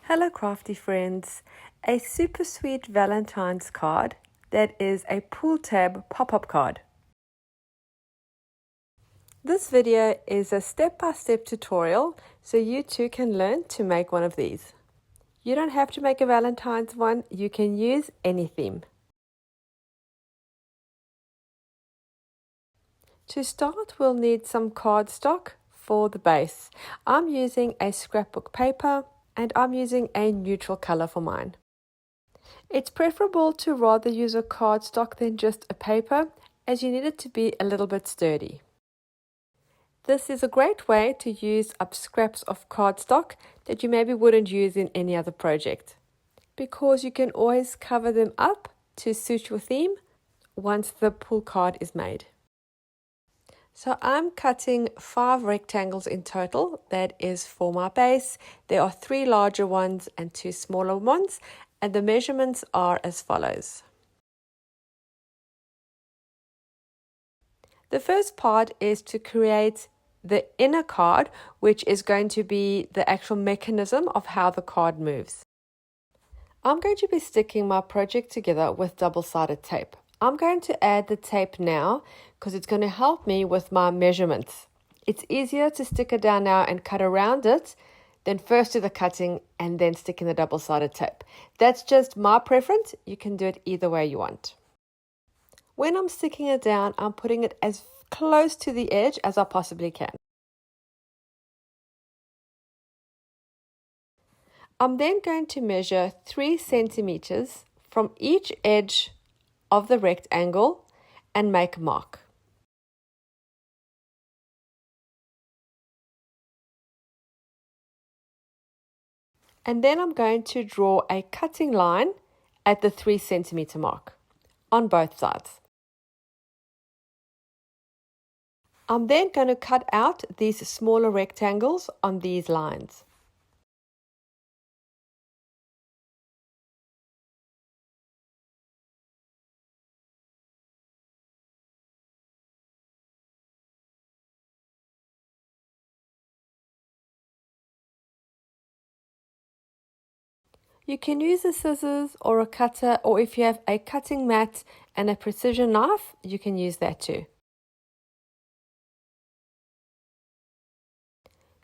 Hello crafty friends, a super sweet Valentine's card that is a pull tab pop-up card. This video is a step-by-step tutorial so you too can learn to make one of these. You don't have to make a Valentine's one, you can use any theme. To start, we'll need some cardstock for the base. I'm using a scrapbook paper and I'm using a neutral color for mine. It's preferable to rather use a cardstock than just a paper, as you need it to be a little bit sturdy. This is a great way to use up scraps of cardstock that you maybe wouldn't use in any other project, because you can always cover them up to suit your theme once the pull card is made. So I'm cutting 5 rectangles in total. That is for my base. There are 3 larger ones and 2 smaller ones, and the measurements are as follows. The first part is to create the inner card, which is going to be the actual mechanism of how the card moves. I'm going to be sticking my project together with double-sided tape. I'm going to add the tape now because it's going to help me with my measurements. It's easier to stick it down now and cut around it than first do the cutting and then stick in the double-sided tape. That's just my preference. You can do it either way you want. When I'm sticking it down, I'm putting it as close to the edge as I possibly can. I'm then going to measure 3 centimeters from each edge of the rectangle and make a mark. And then I'm going to draw a cutting line at the 3 centimeter mark on both sides. I'm then going to cut out these smaller rectangles on these lines. You can use a scissors or a cutter, or if you have a cutting mat and a precision knife, you can use that too.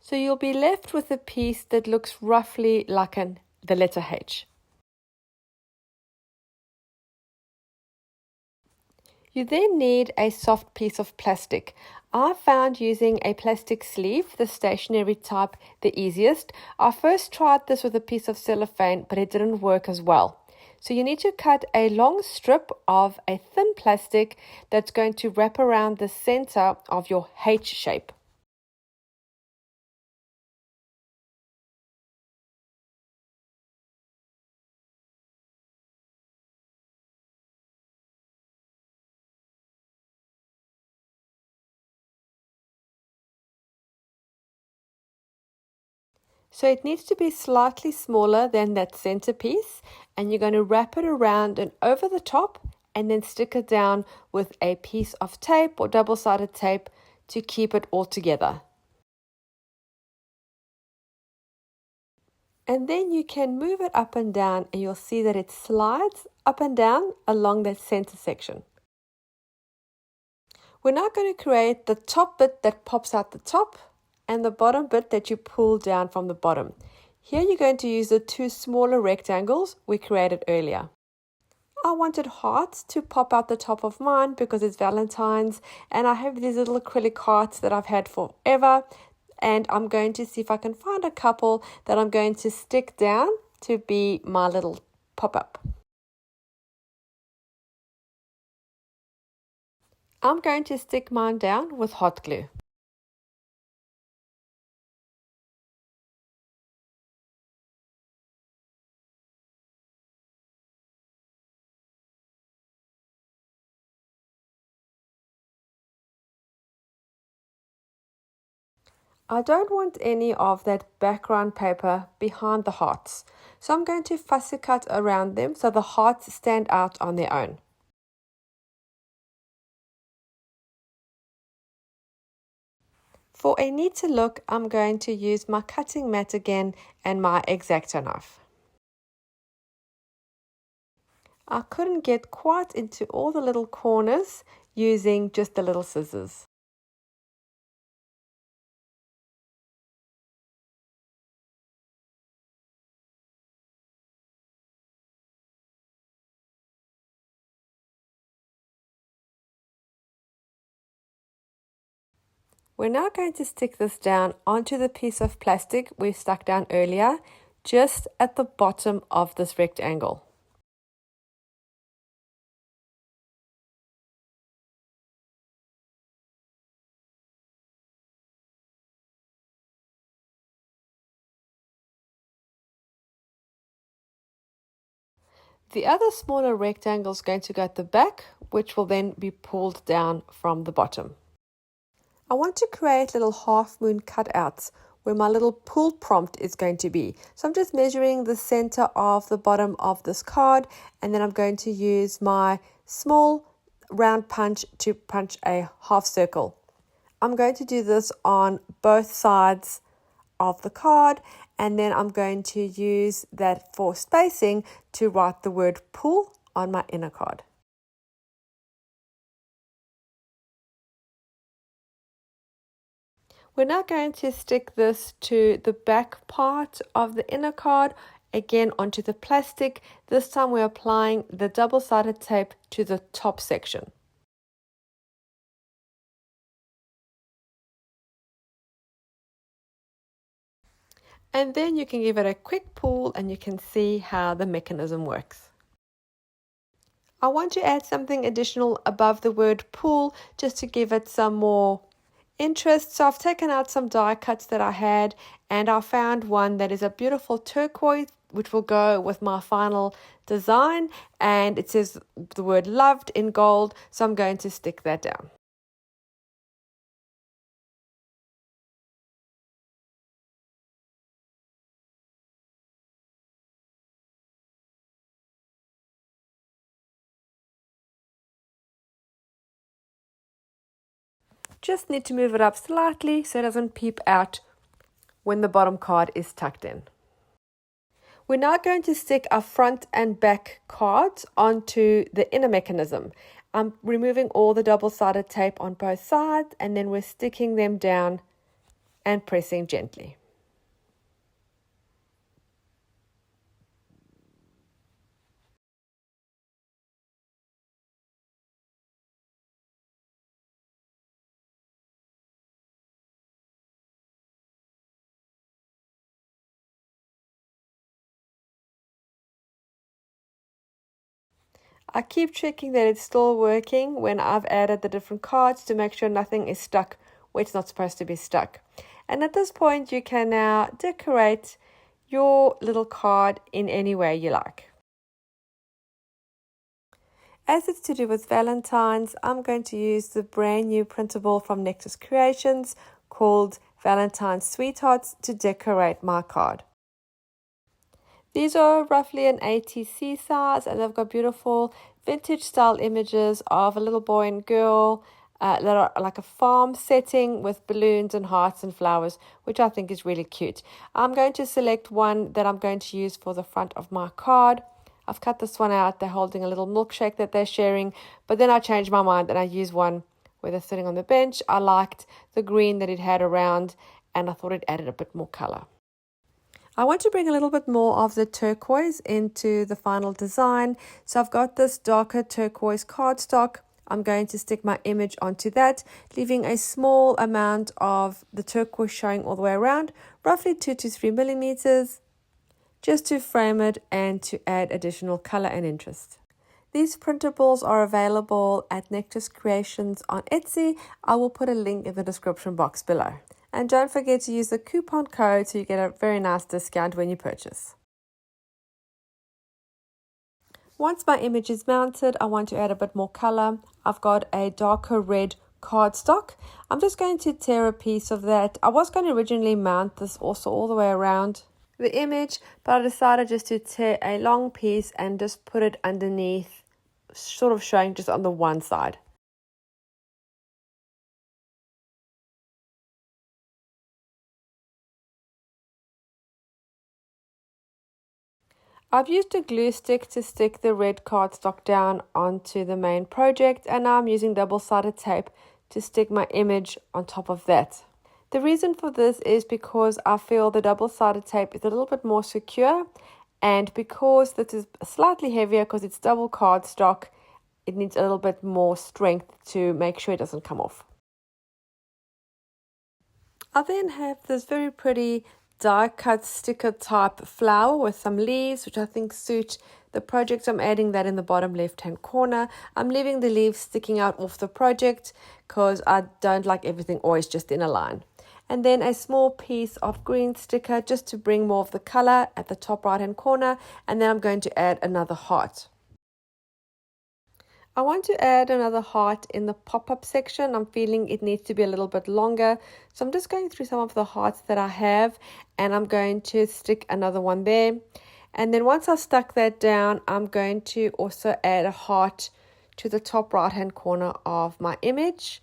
So you'll be left with a piece that looks roughly like the letter H. You then need a soft piece of plastic. I found using a plastic sleeve, the stationery type, the easiest. I first tried this with a piece of cellophane, but it didn't work as well. So you need to cut a long strip of a thin plastic that's going to wrap around the center of your H shape. So it needs to be slightly smaller than that centerpiece, and you're going to wrap it around and over the top and then stick it down with a piece of tape or double-sided tape to keep it all together. And then you can move it up and down and you'll see that it slides up and down along that center section. We're now going to create the top bit that pops out the top and the bottom bit that you pull down from the bottom. Here you're going to use the 2 smaller rectangles we created earlier. I wanted hearts to pop out the top of mine because it's Valentine's, and I have these little acrylic hearts that I've had forever, and I'm going to see if I can find a couple that I'm going to stick down to be my little pop-up. I'm going to stick mine down with hot glue. I don't want any of that background paper behind the hearts, so I'm going to fussy cut around them so the hearts stand out on their own. For a neater look, I'm going to use my cutting mat again and my X-Acto knife. I couldn't get quite into all the little corners using just the little scissors. We're now going to stick this down onto the piece of plastic we stuck down earlier, just at the bottom of this rectangle. The other smaller rectangle is going to go at the back, which will then be pulled down from the bottom. I want to create little half moon cutouts where my little pull prompt is going to be. So I'm just measuring the center of the bottom of this card, and then I'm going to use my small round punch to punch a half circle. I'm going to do this on both sides of the card, and then I'm going to use that for spacing to write the word pull on my inner card. We're now going to stick this to the back part of the inner card, again onto the plastic. This time we're applying the double-sided tape to the top section. And then you can give it a quick pull and you can see how the mechanism works. I want to add something additional above the word pull just to give it some more interest. So I've taken out some die cuts that I had, and I found one that is a beautiful turquoise which will go with my final design, and it says the word loved in gold, so I'm going to stick that down. Just need to move it up slightly so it doesn't peep out when the bottom card is tucked in. We're now going to stick our front and back cards onto the inner mechanism. I'm removing all the double-sided tape on both sides, and then we're sticking them down and pressing gently. I keep checking that it's still working when I've added the different cards to make sure nothing is stuck where it's not supposed to be stuck. And at this point, you can now decorate your little card in any way you like. As it's to do with Valentine's, I'm going to use the brand new printable from Nectar's Creations called Valentine Sweethearts to decorate my card. These are roughly an ATC size, and they've got beautiful vintage style images of a little boy and girl that are like a farm setting with balloons and hearts and flowers, which I think is really cute. I'm going to select one that I'm going to use for the front of my card. I've cut this one out. They're holding a little milkshake that they're sharing, but then I changed my mind and I used one where they're sitting on the bench. I liked the green that it had around, and I thought it added a bit more color. I want to bring a little bit more of the turquoise into the final design. So I've got this darker turquoise cardstock. I'm going to stick my image onto that, leaving a small amount of the turquoise showing all the way around, roughly 2 to 3 millimeters, just to frame it and to add additional color and interest. These printables are available at Nectar's Creations on Etsy. I will put a link in the description box below. And don't forget to use the coupon code so you get a very nice discount when you purchase. Once my image is mounted, I want to add a bit more color. I've got a darker red cardstock. I'm just going to tear a piece of that. I was going to originally mount this also all the way around the image, but I decided just to tear a long piece and just put it underneath, sort of showing just on the one side. I've used a glue stick to stick the red cardstock down onto the main project, and now I'm using double-sided tape to stick my image on top of that. The reason for this is because I feel the double-sided tape is a little bit more secure, and because this is slightly heavier because it's double cardstock, it needs a little bit more strength to make sure it doesn't come off. I then have this very pretty die-cut sticker type flower with some leaves, which I think suit the project. I'm adding that in the bottom left-hand corner. I'm leaving the leaves sticking out off the project because I don't like everything always just in a line. And then a small piece of green sticker just to bring more of the color at the top right-hand corner. And then I'm going to add another heart. I want to add another heart in the pop-up section. I'm feeling it needs to be a little bit longer. So I'm just going through some of the hearts that I have, and I'm going to stick another one there. And then once I've stuck that down, I'm going to also add a heart to the top right-hand corner of my image,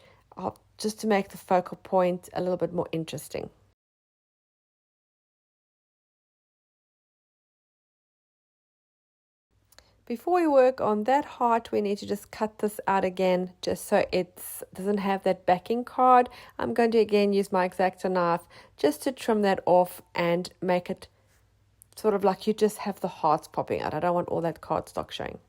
just to make the focal point a little bit more interesting. Before we work on that heart, we need to just cut this out again, just so it doesn't have that backing card. I'm going to again use my X-Acto knife just to trim that off and make it sort of like you just have the hearts popping out. I don't want all that cardstock showing.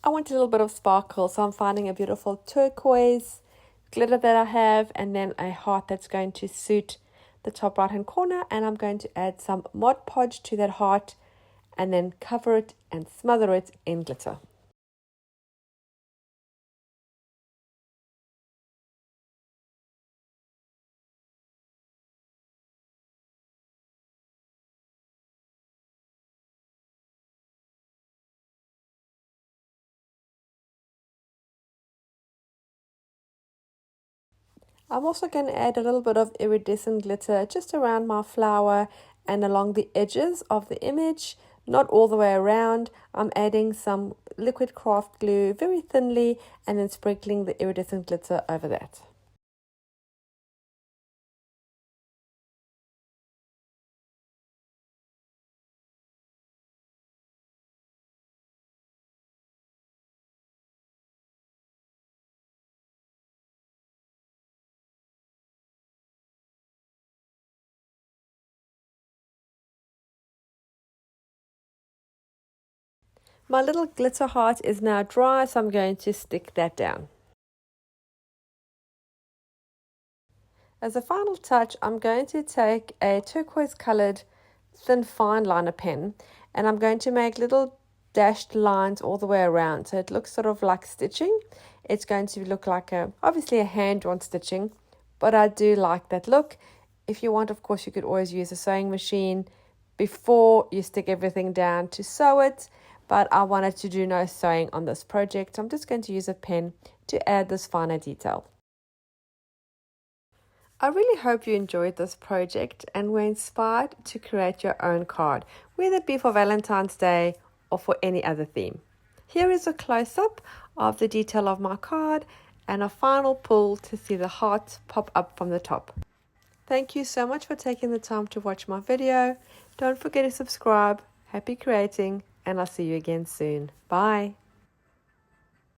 I want a little bit of sparkle, so I'm finding a beautiful turquoise glitter that I have, and then a heart that's going to suit the top right hand corner, and I'm going to add some Mod Podge to that heart and then cover it and smother it in glitter. I'm also going to add a little bit of iridescent glitter just around my flower and along the edges of the image, not all the way around. I'm adding some liquid craft glue very thinly and then sprinkling the iridescent glitter over that. My little glitter heart is now dry, so I'm going to stick that down. As a final touch, I'm going to take a turquoise colored thin fine liner pen, and I'm going to make little dashed lines all the way around, so it looks sort of like stitching. It's going to look like obviously a hand-drawn stitching, but I do like that look. If you want, of course, you could always use a sewing machine before you stick everything down to sew it, but I wanted to do no sewing on this project, so I'm just going to use a pen to add this finer detail. I really hope you enjoyed this project and were inspired to create your own card, whether it be for Valentine's Day or for any other theme. Here is a close-up of the detail of my card and a final pull to see the heart pop up from the top. Thank you so much for taking the time to watch my video. Don't forget to subscribe. Happy creating, and I'll see you again soon. Bye.